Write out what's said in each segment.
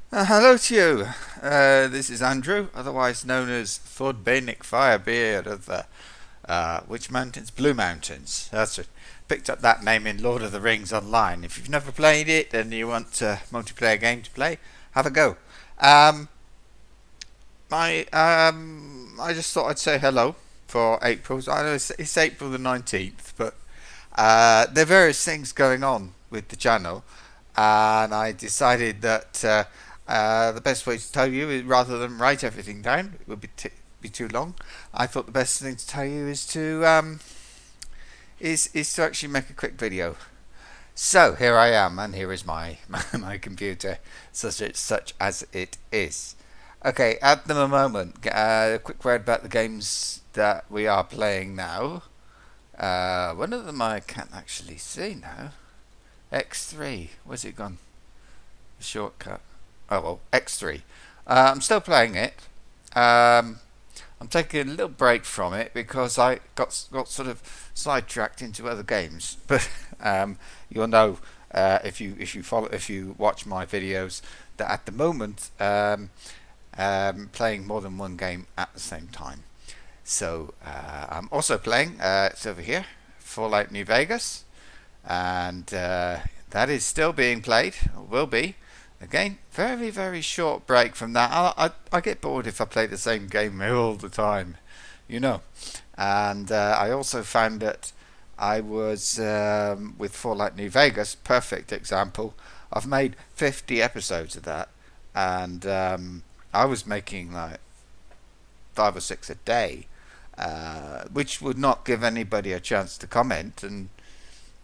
Hello to you. This is Andrew, otherwise known as Thordbainik Firebeard of the which mountains? Blue Mountains. That's it. Picked up that name in Lord of the Rings online. If you've never played it and you want a multiplayer game to play, have a go. Um, I just thought I'd say hello for April. I know it's April the 19th, but there are various things going on with the channel, and I decided that the best way to tell you is rather than write everything down, it would be too long. I thought the best thing to tell you is to actually make a quick video. So here I am, and here is my computer, such as it is. Okay, at the moment, a quick word about the games that we are playing now. One of them I can't actually see now. X3, where's it gone? The shortcut. Oh well, X3. I'm still playing it. Um, I'm taking a little break from it because I got sort of sidetracked into other games. But you'll know if you watch my videos that at the moment playing more than one game at the same time. So I'm also playing. It's over here, Fallout New Vegas, and that is still being played. Or will be. Again, very short break from that. I get bored if I play the same game all the time, you know. And I also found that I was with Fallout New Vegas, perfect example. I've made 50 episodes of that, and I was making like 5 or 6 a day, which would not give anybody a chance to comment. And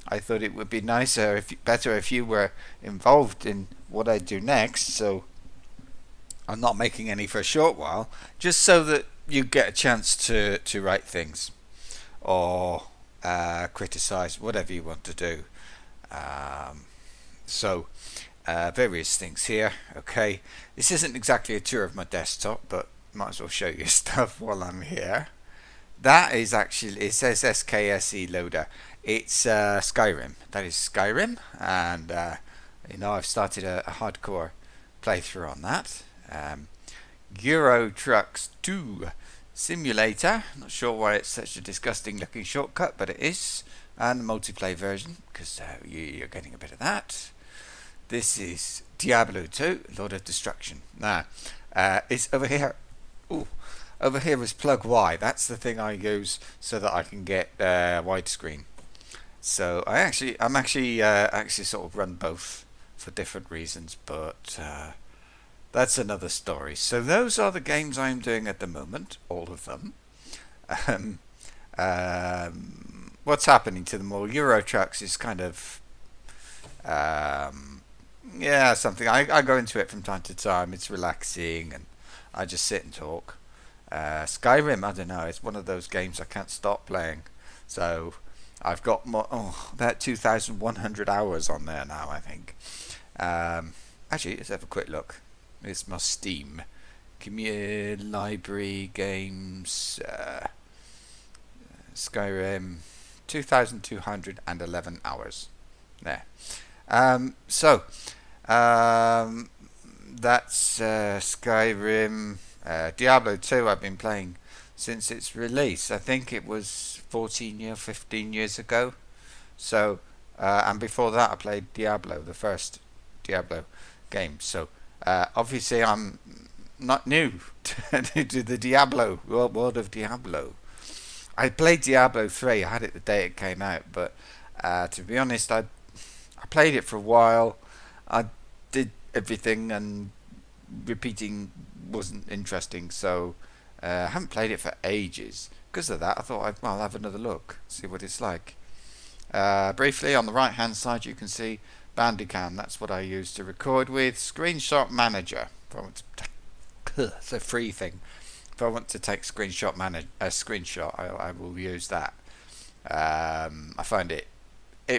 I thought it would be better if you were involved in what I do next. So I'm not making any for a short while, just so that you get a chance to write things or criticize whatever you want to do. Um, so various things here. Okay, this isn't exactly a tour of my desktop, but might as well show you stuff while I'm here. That is actually, it says SKSE loader. It's Skyrim. That is Skyrim, and I've started a hardcore playthrough on that. Euro Trucks 2 Simulator. Not sure why it's such a disgusting looking shortcut, but it is. And the multiplayer version, because you're getting a bit of that. This is Diablo 2, Lord of Destruction. Now, it's over here. Ooh, over here is plug Y. That's the thing I use so that I can get widescreen. So I'm actually sort of run both for different reasons, but that's another story. So those are the games I'm doing at the moment, all of them. Um, what's happening to them all? Euro Trucks is kind of yeah, something I go into it from time to time. It's relaxing, and I just sit and talk. Skyrim, I don't know. It's one of those games I can't stop playing. So I've got about 2,100 hours on there now, I think. Actually, let's have a quick look. It's my Steam. Library games. Skyrim. 2,211 hours. There. So that's Skyrim. Diablo 2 I've been playing since its release. I think it was 15 years ago. So, and before that I played Diablo, the first Diablo game. So, obviously I'm not new to the Diablo world of Diablo. I played Diablo 3. I had it the day it came out, but to be honest, I played it for a while. I did everything, and repeating wasn't interesting, so I haven't played it for ages. Because of that, I thought I'll have another look, see what it's like. Briefly, on the right hand side you can see Bandicam. That's what I use to record with. Screenshot Manager. If I want to it's a free thing. If I want to take a screenshot, I will use that. I find it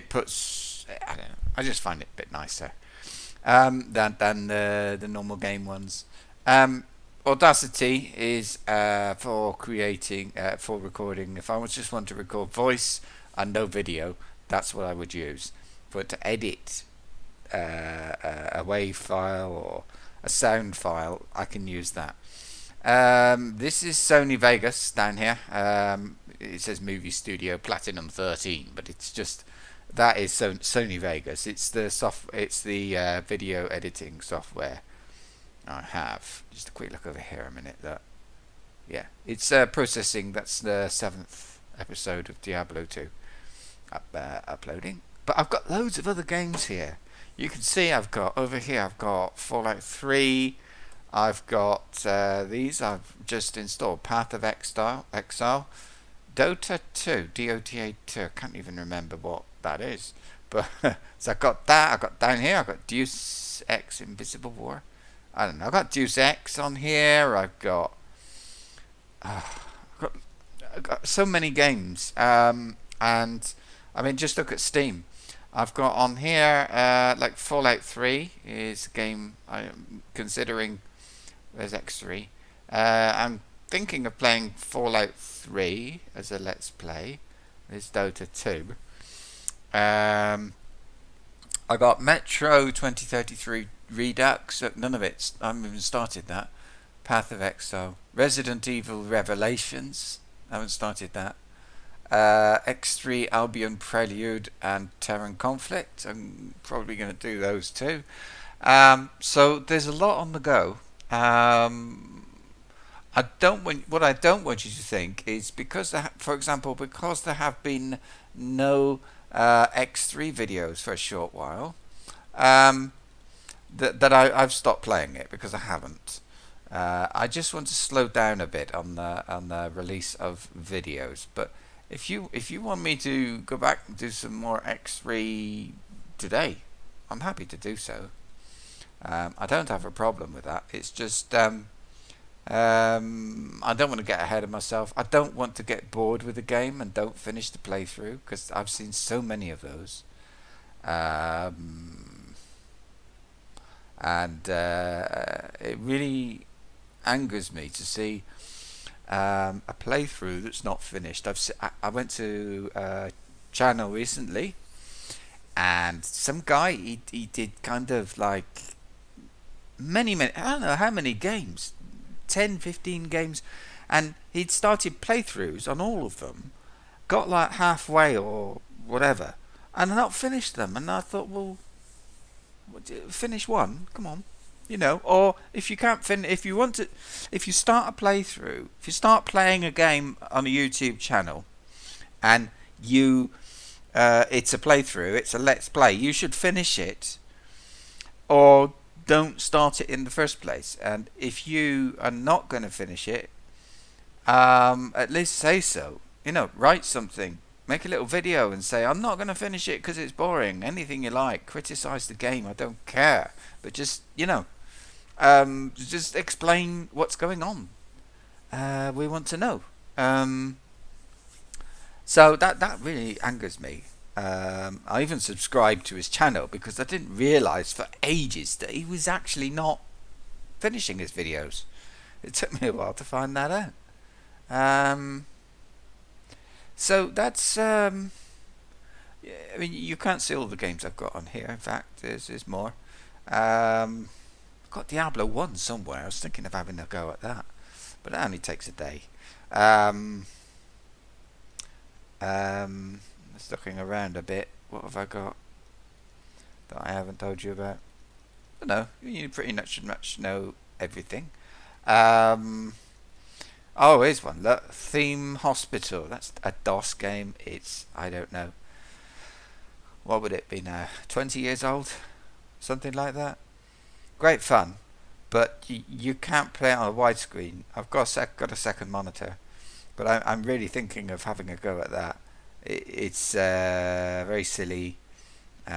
puts, I don't know, I just find it a bit nicer than the normal game ones. Audacity is for recording. If I just want to record voice and no video, that's what I would use. But to edit a WAV file or a sound file, I can use that. This is Sony Vegas down here. It says Movie Studio Platinum 13, but it's just that is Sony Vegas. It's the video editing software I have. Just a quick look over here a minute. Yeah, it's processing. That's the 7th episode of Diablo 2 uploading. But I've got loads of other games here. You can see I've got over here. I've got Fallout 3. I've got these. I've just installed Path of Exile, Dota 2, DOTA 2. I can't even remember what that is. But so I've got that. I've got down here. I've got Deus Ex Invisible War. I don't know. I've got Deus Ex on here. I've got so many games. And I mean, just look at Steam. I've got on here like Fallout 3 is a game I'm considering. There's X3. I'm thinking of playing Fallout 3 as a Let's Play. There's Dota 2. I got Metro 2033 Redux. None of it. I haven't even started that. Path of Exile. Resident Evil Revelations. I haven't started that. X3 Albion Prelude and Terran Conflict. I'm probably going to do those too. So there's a lot on the go. What I don't want you to think is because, for example, because there have been no X3 videos for a short while, that I've stopped playing it, because I haven't. I just want to slow down a bit on the release of videos. But if you want me to go back and do some more X3 today, I'm happy to do so. I don't have a problem with that. It's just I don't want to get ahead of myself. I don't want to get bored with the game and don't finish the playthrough, because I've seen so many of those. And it really angers me to see a playthrough that's not finished. I went to a channel recently, and some guy he did kind of like many I don't know how many games, 10, 15 games, and he'd started playthroughs on all of them, got like halfway or whatever, and not finished them. And I thought, well, finish one, come on, you know. Or if you can't finish, if you start a playthrough, if you start playing a game on a YouTube channel, and it's a playthrough, it's a let's play, you should finish it, or don't start it in the first place. And if you are not going to finish it, at least say so. You know, write something, make a little video and say, I'm not going to finish it because it's boring. Anything you like, criticize the game, I don't care, but just, you know, just explain what's going on. We want to know. So that really angers me. I even subscribed to his channel because I didn't realise for ages that he was actually not finishing his videos. It took me a while to find that out. So that's I mean, you can't see all the games I've got on here. In fact, there's more. I've got Diablo 1 somewhere. I was thinking of having a go at that, but it only takes a day. Just looking around a bit. What have I got that I haven't told you about? I don't know. You pretty much know everything. Oh, here's one. Look, Theme Hospital. That's a DOS game. It's, I don't know, what would it be now? 20 years old, something like that. Great fun, but you can't play it on a widescreen. I've got a second monitor, but I'm really thinking of having a go at that. It's very silly, bit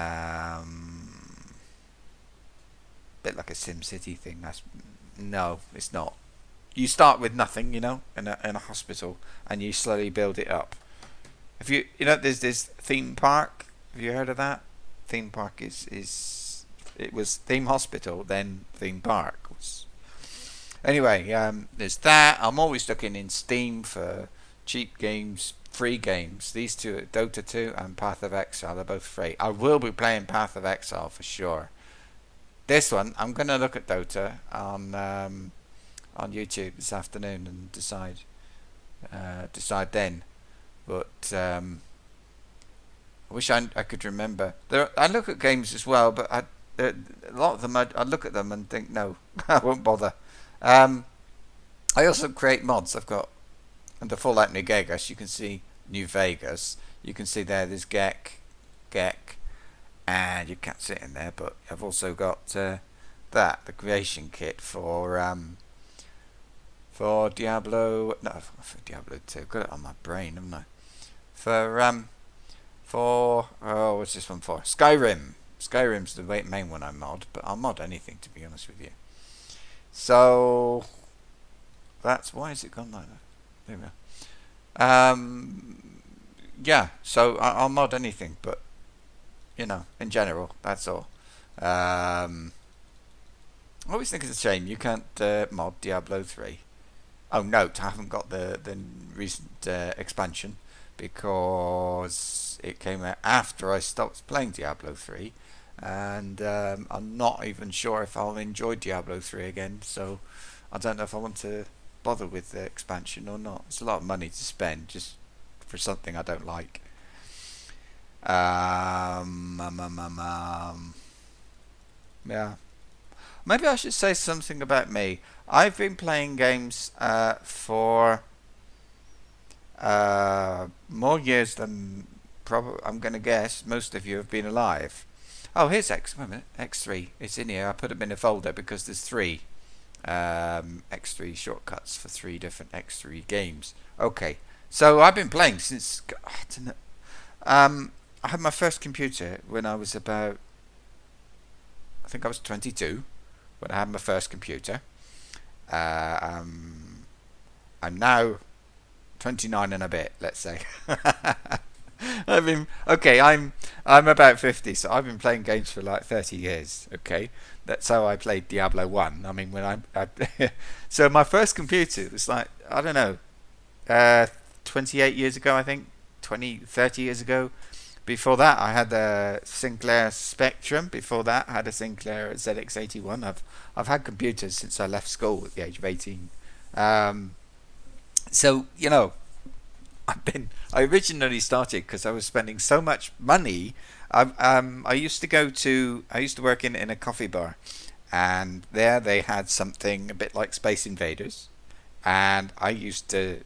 like a SimCity thing. No, it's not. You start with nothing, you know, in a hospital, and you slowly build it up. If you know, there's this theme park. Have you heard of that? Theme park it was Theme Hospital, then Theme Park. Anyway, there's that. I'm always looking in Steam for cheap games, free games. These two, Dota 2 and Path of Exile, they're both free. I will be playing Path of Exile for sure. this one, I'm going to look at Dota on YouTube this afternoon and decide then. But I wish I could remember. I look at games as well, but a lot of them I look at them and think no, I won't bother. I also create mods. I've got under Fallout New Vegas. You can see New Vegas. You can see there's Gek, and you can't see it in there. But I've also got the creation kit for Diablo. No, for Diablo 2. Got it on my brain, haven't I? For what's this one for? Skyrim. Skyrim's the main one I mod, but I'll mod anything, to be honest with you. So that's why is it gone like that? There we go. Yeah, so I'll mod anything, but you know, in general, that's all. I always think it's a shame you can't mod Diablo 3. Oh, note, I haven't got the recent expansion because it came out after I stopped playing Diablo 3, and I'm not even sure if I'll enjoy Diablo 3 again, so I don't know if I want to bother with the expansion or not. It's a lot of money to spend just for something I don't like. Yeah. Maybe I should say something about me. I've been playing games for more years than probably I'm going to guess most of you have been alive. Oh, here's wait a minute, X3. It's in here. I put them in a folder because there's 3 X3 shortcuts for 3 different X3 games. Okay, so I've been playing since I had my first computer when I was about, I think I was 22 when I had my first computer. I'm now 29 and a bit, let's say. I mean, okay, I'm about 50, so I've been playing games for like 30 years. Okay, that's how I played Diablo 1. I mean, when I so my first computer was like, I don't know, 28 years ago, I think, 30 years ago. Before that, I had a Sinclair Spectrum. Before that, I had a Sinclair ZX81. I've had computers since I left school at the age of 18. So you know, I originally started because I was spending so much money. I used to work in a coffee bar, and there they had something a bit like Space Invaders, and I used to,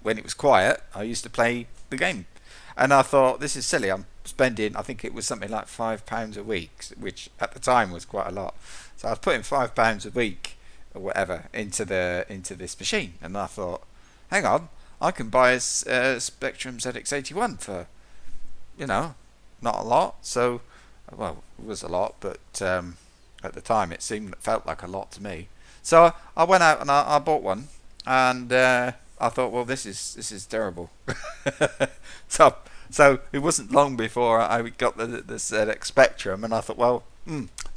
when it was quiet, I used to play the game. And I thought, this is silly. I'm spending, I think it was something like £5 a week, which at the time was quite a lot. So I was putting £5 a week or whatever into this machine, and I thought, hang on, I can buy a Spectrum ZX81 for, you know, not a lot. So, well, it was a lot, but at the time it felt like a lot to me. So I went out and I bought one, and I thought, well, this is terrible. So it wasn't long before I got the ZX Spectrum, and I thought, well,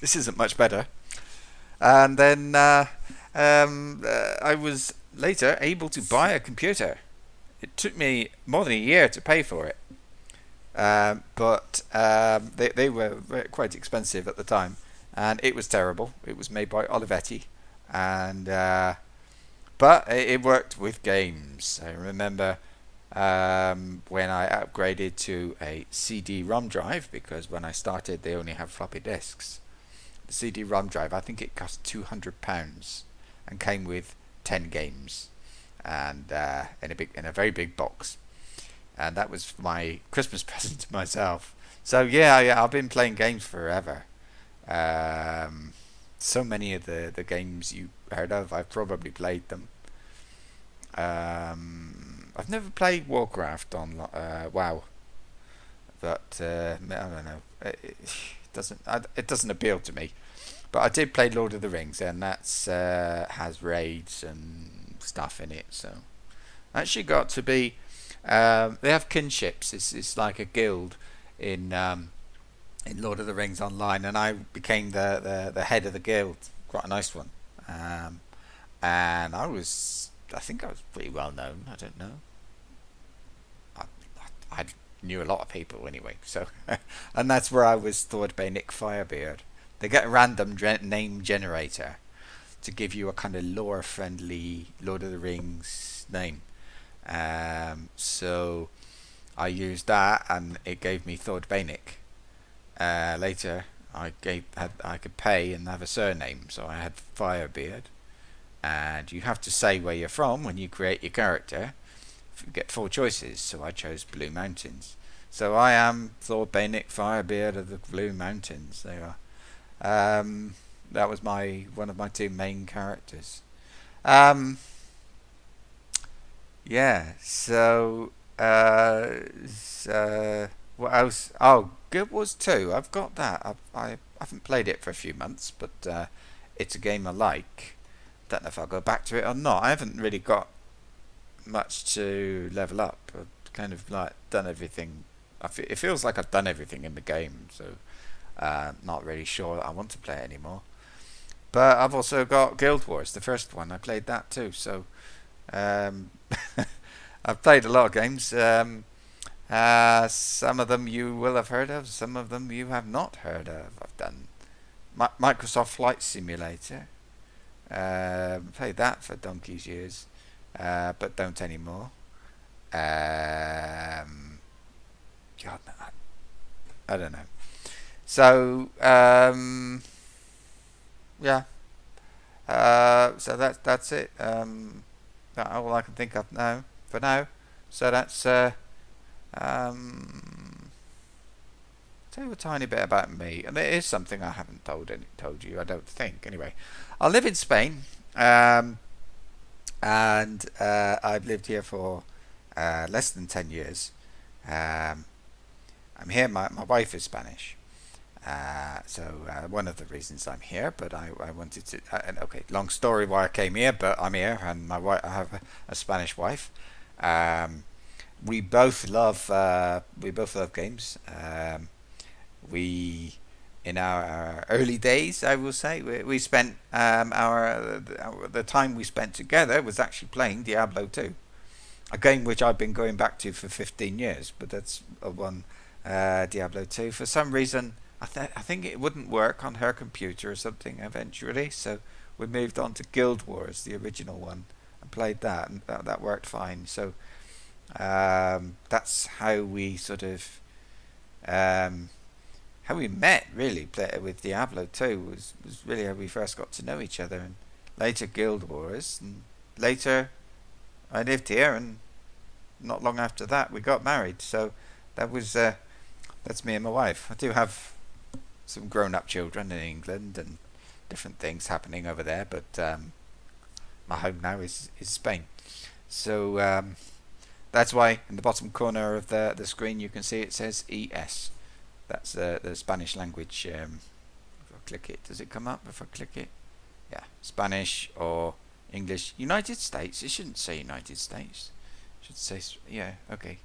this isn't much better. And then I was later able to buy a computer. It took me more than a year to pay for it, but they were quite expensive at the time, and it was terrible. It was made by Olivetti, and but it worked with games. I remember when I upgraded to a CD-ROM drive, because when I started they only had floppy disks. The CD-ROM drive, I think it cost £200 and came with 10 games, and in a very big box, and that was my Christmas present to myself. So yeah, I've been playing games forever. So many of the games you heard of, I've probably played them. I've never played Warcraft on WoW, but I don't know. It doesn't appeal to me. But I did play Lord of the Rings, and that's has raids and stuff in it. So actually got to be. They have kinships. It's like a guild in Lord of the Rings Online, and I became the head of the guild. Quite a nice one. And I think I was pretty well known. I don't know. I knew a lot of people anyway. So, and that's where I was thought by Nick Firebeard. they get a random name generator to give you a kind of lore friendly Lord of the Rings name. So I used that, and it gave me Thord Bainik. Later, I could pay and have a surname, so I had Firebeard. And you have to say where you're from when you create your character. You get 4 choices, so I chose Blue Mountains. So I am Thord Bainik, Firebeard of the Blue Mountains. There are. That was one of my 2 main characters. Yeah. So what else? Oh, Guild Wars 2. I've got that. I haven't played it for a few months, but it's a game I like. Don't know if I'll go back to it or not. I haven't really got much to level up. I've kind of like done everything. It feels like I've done everything in the game, so not really sure that I want to play it anymore. But I've also got Guild Wars, the first one. I played that too, so I've played a lot of games. Some of them you will have heard of, some of them you have not heard of. I've done Microsoft Flight Simulator. Played that for donkey's years, but don't anymore. God, I don't know. So yeah. So that's it. That's all I can think of now for now. So that's tell you a tiny bit about me, and it is something I haven't told you. I don't think. Anyway, I live in Spain, and I've lived here for less than 10 years. I'm here. My wife is Spanish, so one of the reasons I'm here. But I wanted to. Okay, long story why I came here, but I'm here, and my wife. I have a Spanish wife. We both love games. We in our early days, I will say, we spent the time we spent together was actually playing Diablo 2, a game which I've been going back to for 15 years. But that's one Diablo 2. For some reason, I think it wouldn't work on her computer or something eventually, so we moved on to Guild Wars, the original one, and played that, and that worked fine. So that's how we sort of how we met, really. With Diablo 2 was really how we first got to know each other, and later Guild Wars, and later I lived here, and not long after that we got married. So that was that's me and my wife. I do have some grown-up children in England and different things happening over there, but my home now is Spain. So that's why in the bottom corner of the screen you can see it says ES. That's the Spanish language. If I click it, does it come up if I click it? Yeah, Spanish or English. United States. It shouldn't say United States. It should say, yeah, okay.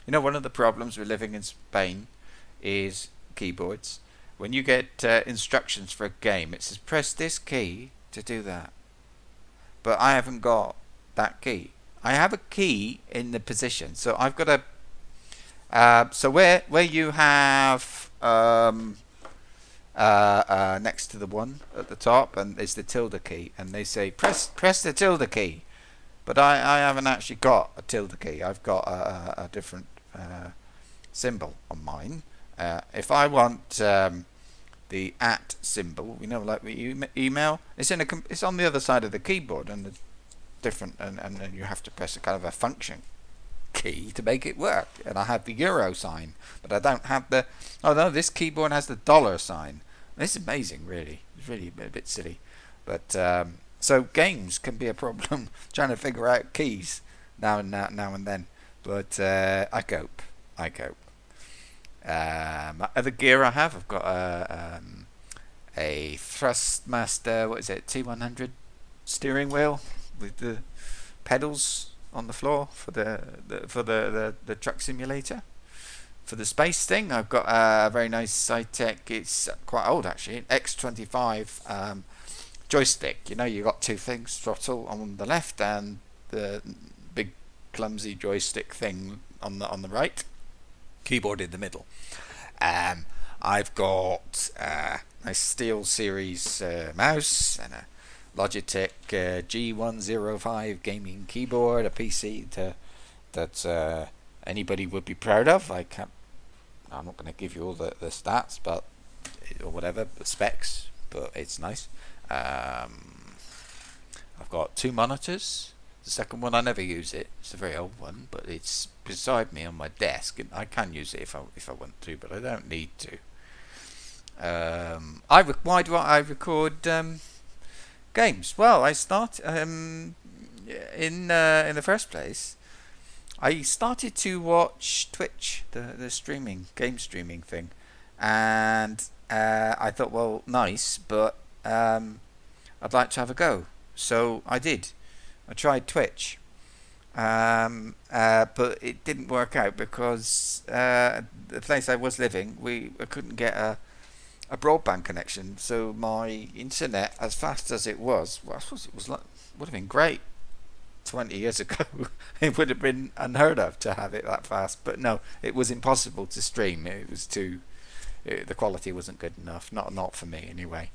You know, one of the problems with living in Spain is keyboards. When you get instructions for a game, it says press this key to do that. But I haven't got that key. I have a key in the position, so I've got a so where you have next to the one at the top, and is the tilde key, and they say press the tilde key, but I haven't actually got a tilde key. I've got a different symbol on mine. If I want the @ symbol, you know, like the email, it's on the other side of the keyboard, and the different, and then you have to press a kind of a function key to make it work. And I have the euro sign, but I don't have the. Oh no, this keyboard has the dollar sign. It's amazing, really. It's really a bit silly, but so games can be a problem trying to figure out keys now and then. But I cope. Other gear I have, I've got a Thrustmaster. What is it? T100 steering wheel with the pedals on the floor for the truck simulator. For the space thing, I've got a very nice Cytec. It's quite old actually. X25 joystick. You know, you got 2 things: throttle on the left and the big clumsy joystick thing on the right. Keyboard in the middle. I've got a nice Steel Series mouse and a Logitech G105 gaming keyboard, a PC that anybody would be proud of. I'm not going to give you all the stats, but or whatever the specs, but it's nice. I've got 2 monitors. The second one I never use it. It's a very old one, but it's beside me on my desk, and I can use it if I want to, but I don't need to. Why do I record games? Well, I start in the first place. I started to watch Twitch, the streaming game streaming thing, and I thought, well, nice, but I'd like to have a go. So I did. I tried Twitch, but it didn't work out because the place I was living, I couldn't get a broadband connection. So my internet, as fast as it was, well, I suppose it was would have been great 20 years ago. It would have been unheard of to have it that fast, but no, it was impossible to stream. It was the quality wasn't good enough, not for me anyway.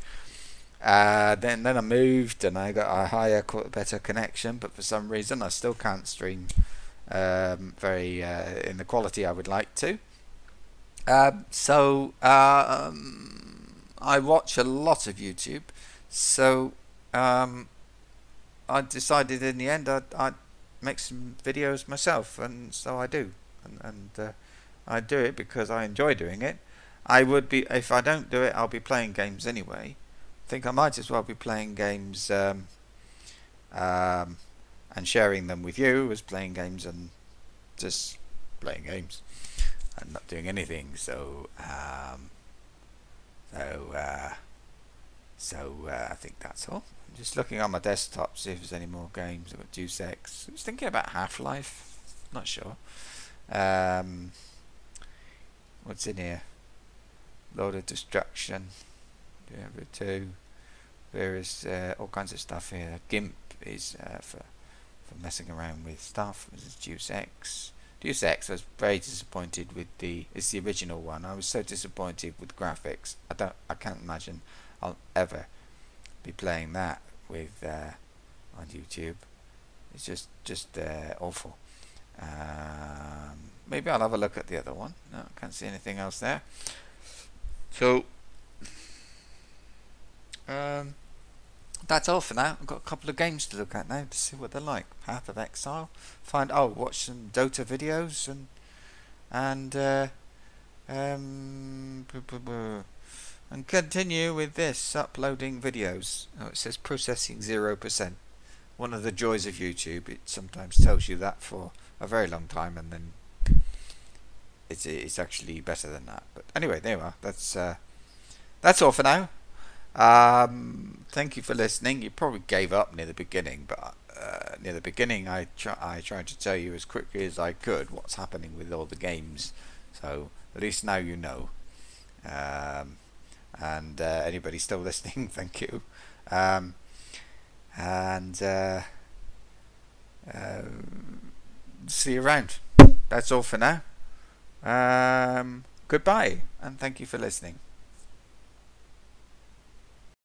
Then I moved and I got a higher, better connection, but for some reason I still can't stream very in the quality I would like to. So I watch a lot of YouTube, so I decided in the end I'd make some videos myself, and so I do, and I do it because I enjoy doing it. I would be, if I don't do it, I'll be playing games anyway. I think I might as well be playing games and sharing them with you as playing games and just playing games and not doing anything. So I think that's all. I'm just looking on my desktop to see if there's any more games. I've got Deus Ex. I was thinking about Half-Life. Not sure. What's in here? Lord of Destruction. Diablo 2. Various all kinds of stuff here. GIMP is for messing around with stuff. This is Deus Ex. Deus Ex, I was very disappointed with it's the original one. I was so disappointed with graphics. I can't imagine I'll ever be playing that with on YouTube. It's just awful. Maybe I'll have a look at the other one. No, I can't see anything else there. So that's all for now. I've got a couple of games to look at now to see what they're like. Path of Exile. Watch some Dota videos and continue with this uploading videos. Oh, it says processing 0%. One of the joys of YouTube, it sometimes tells you that for a very long time, and then it's actually better than that. But anyway, there you are. That's all for now. Thank you for listening. You probably gave up near the beginning, but near the beginning I tried to tell you as quickly as I could what's happening with all the games, so at least now you know. And anybody still listening, thank you. See you around. That's all for now. Goodbye, and thank you for listening.